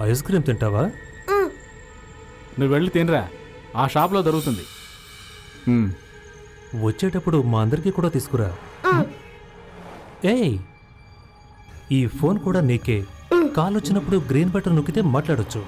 Ice cream తింటావా? నువ్వు వెళ్ళి తినరా, ఆ షాప్లో దొరుకుతుంది. వచ్చేటప్పుడు మా అందరికీ కూడా తీసుకురా. ఏయ్, ఈ ఫోన్ కూడా నీకే. కాల్ వచ్చినప్పుడు గ్రీన్ బటన్ నొక్కితే మాట్లాడొచ్చు.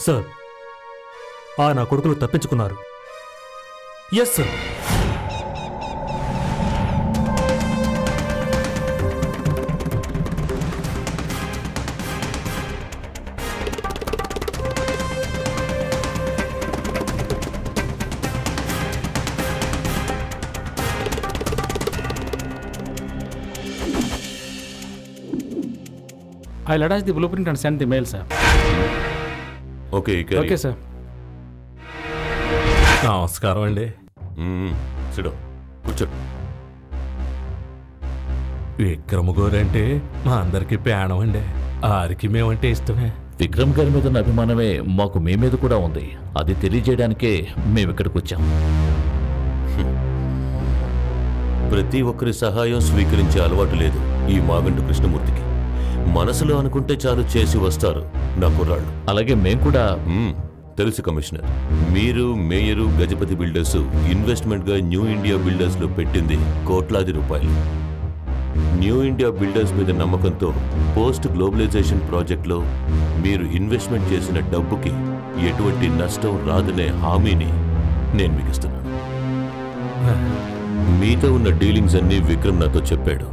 సార్, నా కొడుకులు తప్పించుకున్నారు. Yes sir. I'll attach the blueprint and send the mail, sir. Okay sir. నమస్కారం అండి. కూర్చో. విక్రమ్ గారు అంటే మా అందరికి ప్రాణం అండి. ఆరికి మేమంటే ఇష్టమే. విక్రమ్ గారి మీద ఉన్న అభిమానమే మాకు మీ మీద కూడా ఉంది. అది తెలియజేయడానికే మేము ఇక్కడికి వచ్చాం. ప్రతి ఒక్కరి సహాయం స్వీకరించే అలవాటు లేదు ఈ మాగంటు కృష్ణమూర్తికి. మనసులో అనుకుంటే చాలు చేసి వస్తారు నా కుర్రాళ్ళు. అలాగే మేము కూడా. తెలుసు కమిషనర్, మీరు మేయరు గజపతి బిల్డర్స్ ఇన్వెస్ట్మెంట్గా న్యూ ఇండియా బిల్డర్స్లో పెట్టింది కోట్లాది రూపాయలు. న్యూ ఇండియా బిల్డర్స్ మీద నమ్మకంతో పోస్ట్ గ్లోబలైజేషన్ ప్రాజెక్ట్లో మీరు ఇన్వెస్ట్మెంట్ చేసిన డబ్బుకి ఎటువంటి నష్టం రాదనే హామీని నేను మీకు ఇస్తున్నాను. మీతో ఉన్న డీలింగ్స్ అన్నీ విక్రమ్ నాతో చెప్పాడు.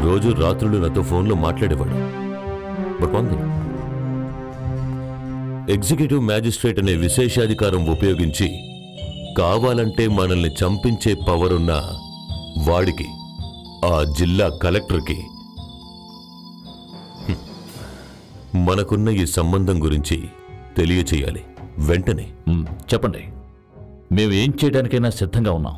రోజు రాత్రులు నాతో ఫోన్లో మాట్లాడేవాడు. But one thing, executive magistrate అనే విశేషాధికారం ఉపయోగించి కావాలంటే మనల్ని చంపించే పవర్ ఉన్న వాడికి, ఆ జిల్లా కలెక్టర్కి మనకున్న ఈ సంబంధం గురించి తెలియచేయాలి వెంటనే. చెప్పండి, మేము ఏం చేయడానికైనా సిద్ధంగా ఉన్నాం.